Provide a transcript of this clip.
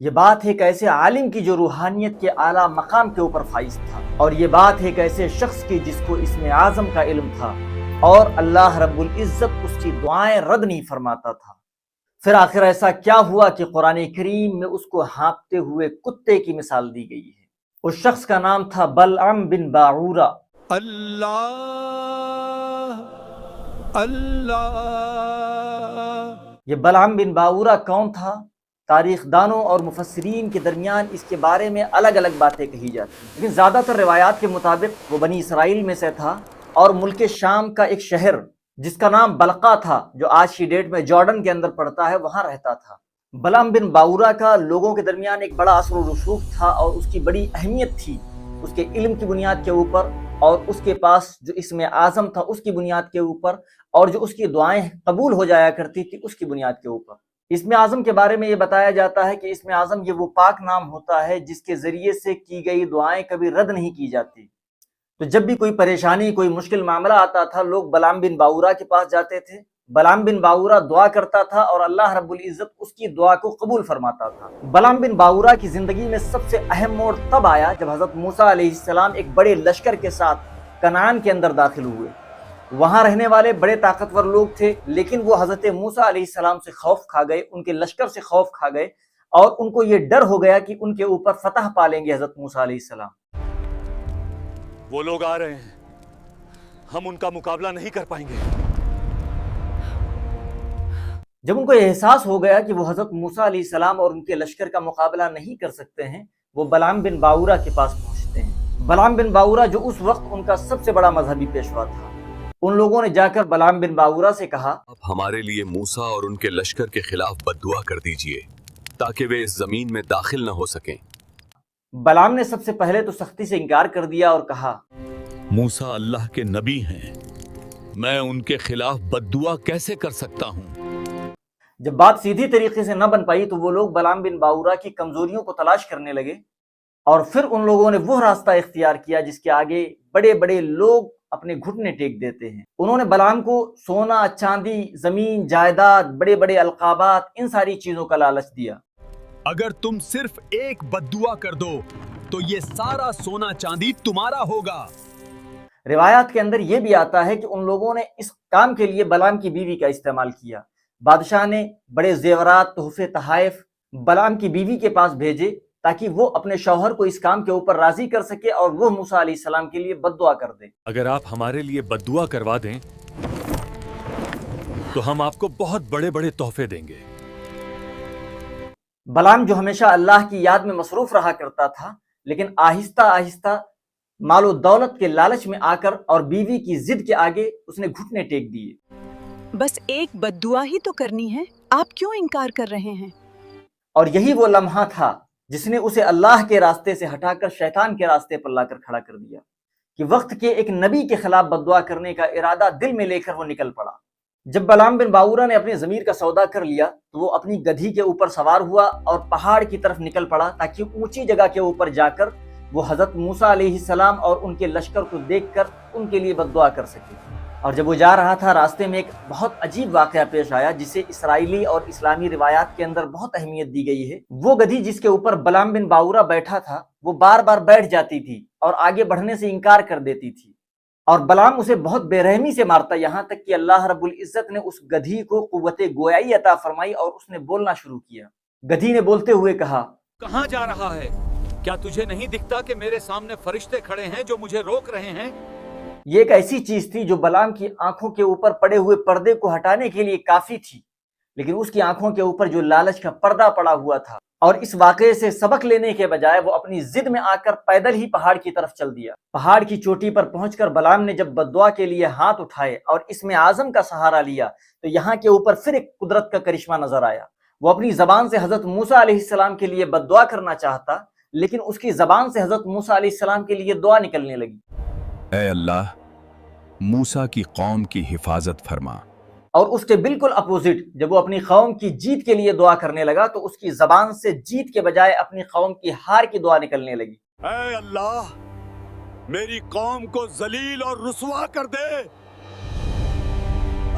یہ بات ہے ایک ایسے عالم کی جو روحانیت کے اعلیٰ مقام کے اوپر فائز تھا، اور یہ بات ہے ایک ایسے شخص کی جس کو اسم اعظم کا علم تھا اور اللہ رب العزت اس کی دعائیں رد نہیں فرماتا تھا۔ پھر آخر ایسا کیا ہوا کہ قرآن کریم میں اس کو ہانپتے ہوئے کتے کی مثال دی گئی ہے۔ اس شخص کا نام تھا بلعم بن باعورہ۔ اللہ اللہ۔ یہ بلعم بن باعورہ کون تھا؟ تاریخ دانوں اور مفسرین کے درمیان اس کے بارے میں الگ الگ باتیں کہی جاتی ہیں، لیکن زیادہ تر روایات کے مطابق وہ بنی اسرائیل میں سے تھا اور ملک شام کا ایک شہر جس کا نام بلقا تھا، جو آج کی ڈیٹ میں جارڈن کے اندر پڑتا ہے، وہاں رہتا تھا۔ بلعم بن باعورہ کا لوگوں کے درمیان ایک بڑا اثر و رسوخ تھا اور اس کی بڑی اہمیت تھی اس کے علم کی بنیاد کے اوپر، اور اس کے پاس جو اسم اعظم تھا اس کی بنیاد کے اوپر، اور جو اس کی دعائیں قبول ہو جایا کرتی تھی اس کی بنیاد کے اوپر۔ اسم اعظم کے بارے میں یہ بتایا جاتا ہے کہ اسم اعظم یہ وہ پاک نام ہوتا ہے جس کے ذریعے سے کی گئی دعائیں کبھی رد نہیں کی جاتی۔ تو جب بھی کوئی پریشانی، کوئی مشکل معاملہ آتا تھا، لوگ بلعم بن باعورہ کے پاس جاتے تھے، بلعم بن باعورہ دعا کرتا تھا اور اللہ رب العزت اس کی دعا کو قبول فرماتا تھا۔ بلعم بن باعورہ کی زندگی میں سب سے اہم موڑ تب آیا جب حضرت موسیٰ علیہ السلام ایک بڑے لشکر کے ساتھ کنعان کے اندر داخل ہوئے۔ وہاں رہنے والے بڑے طاقتور لوگ تھے، لیکن وہ حضرت موسیٰ علیہ السلام سے خوف کھا گئے، ان کے لشکر سے خوف کھا گئے، اور ان کو یہ ڈر ہو گیا کہ ان کے اوپر فتح پا لیں گے حضرت موسیٰ علیہ السلام۔ وہ لوگ آ رہے ہیں، ہم ان کا مقابلہ نہیں کر پائیں گے۔ جب ان کو یہ احساس ہو گیا کہ وہ حضرت موسیٰ علیہ السلام اور ان کے لشکر کا مقابلہ نہیں کر سکتے ہیں، وہ بلعم بن باعورہ کے پاس پہنچتے ہیں۔ بلعم بن باعورہ جو اس وقت ان کا سب سے بڑا مذہبی پیشوا تھا، ان لوگوں نے جا کر بلعم بن باعورہ سے کہا، اب ہمارے لیے موسیٰ اور ان کے لشکر کے خلاف بد دعا کر دیجئے تاکہ وہ اس زمین میں داخل نہ ہو سکیں۔ بلعم نے سب سے پہلے تو سختی سے انکار کر دیا اور کہا، موسیٰ اللہ کے نبی ہیں، میں ان کے خلاف بد دعا کیسے کر سکتا ہوں؟ جب بات سیدھی طریقے سے نہ بن پائی تو وہ لوگ بلعم بن باعورہ کی کمزوریوں کو تلاش کرنے لگے، اور پھر ان لوگوں نے وہ راستہ اختیار کیا جس کے آگے بڑے بڑے لوگ اپنے گھٹنے ٹیک دیتے ہیں۔ انہوں نے بلعم کو سونا، چاندی، زمین، جائیداد، بڑے بڑے القابات، ان ساری چیزوں کا لالچ دیا۔ اگر تم صرف ایک بد دعا کر دو تو یہ سارا سونا چاندی تمہارا ہوگا۔ روایات کے اندر یہ بھی آتا ہے کہ ان لوگوں نے اس کام کے لیے بلعم کی بیوی کا استعمال کیا۔ بادشاہ نے بڑے زیورات، تحفے، تحائف بلعم کی بیوی کے پاس بھیجے تاکہ وہ اپنے شوہر کو اس کام کے اوپر راضی کر سکے اور وہ موسیٰ علیہ السلام کے لیے بد دعا کر دے۔ اگر آپ ہمارے لیے بد دعا کروا دیں تو ہم آپ کو بہت بڑے بڑے تحفے دیں گے۔ بلعم جو ہمیشہ اللہ کی یاد میں مصروف رہا کرتا تھا، لیکن آہستہ آہستہ مال و دولت کے لالچ میں آ کر اور بیوی کی ضد کے آگے اس نے گھٹنے ٹیک دیے۔ بس ایک بد دعا ہی تو کرنی ہے، آپ کیوں انکار کر رہے ہیں؟ اور یہی وہ لمحہ تھا جس نے اسے اللہ کے راستے سے ہٹا کر شیطان کے راستے پر لا کر کھڑا کر دیا، کہ وقت کے ایک نبی کے خلاف بد دعا کرنے کا ارادہ دل میں لے کر وہ نکل پڑا۔ جب بلعم بن باعورہ نے اپنی ضمیر کا سودا کر لیا تو وہ اپنی گدھی کے اوپر سوار ہوا اور پہاڑ کی طرف نکل پڑا تاکہ اونچی جگہ کے اوپر جا کر وہ حضرت موسیٰ علیہ السلام اور ان کے لشکر کو دیکھ کر ان کے لیے بد دعا کر سکے۔ اور جب وہ جا رہا تھا، راستے میں ایک بہت عجیب واقعہ پیش آیا جسے اسرائیلی اور اسلامی روایات کے اندر بہت اہمیت دی گئی ہے۔ وہ گدھی جس کے اوپر بلعم بن باعورہ بیٹھا تھا، وہ بار بار بیٹھ جاتی تھی اور آگے بڑھنے سے انکار کر دیتی تھی، اور بلعم اسے بہت بے رحمی سے مارتا، یہاں تک کہ اللہ رب العزت نے اس گدھی کو قوت گویائی عطا فرمائی اور اس نے بولنا شروع کیا۔ گدھی نے بولتے ہوئے کہا، کہاں جا رہا ہے؟ کیا تجھے نہیں دکھتا کہ میرے سامنے فرشتے کھڑے ہیں جو مجھے روک رہے ہیں؟ یہ ایک ایسی چیز تھی جو بلعم کی آنکھوں کے اوپر پڑے ہوئے پردے کو ہٹانے کے لیے کافی تھی، لیکن اس کی آنکھوں کے اوپر جو لالچ کا پردہ پڑا ہوا تھا، اور اس واقعے سے سبق لینے کے بجائے وہ اپنی ضد میں آ کر پیدل ہی پہاڑ کی طرف چل دیا۔ پہاڑ کی چوٹی پر پہنچ کر بلعم نے جب بد دعا کے لیے ہاتھ اٹھائے اور اسم اعظم کا سہارا لیا تو یہاں کے اوپر پھر ایک قدرت کا کرشمہ نظر آیا۔ وہ اپنی زبان سے حضرت موسیٰ علیہ السلام کے لیے بد دعا کرنا چاہتا، لیکن اس کی زبان سے حضرت موسیٰ علیہ السلام کے لیے دعا نکلنے لگی، اے اللہ، موسیٰ کی قوم کی حفاظت فرما۔ اور اس کے بالکل اپوزٹ، جب وہ اپنی قوم کی جیت کے لیے دعا کرنے لگا تو اس کی زبان سے جیت کے بجائے اپنی قوم کی ہار کی دعا نکلنے لگی۔ اے اللہ، میری قوم کو ذلیل اور رسوا کر دے۔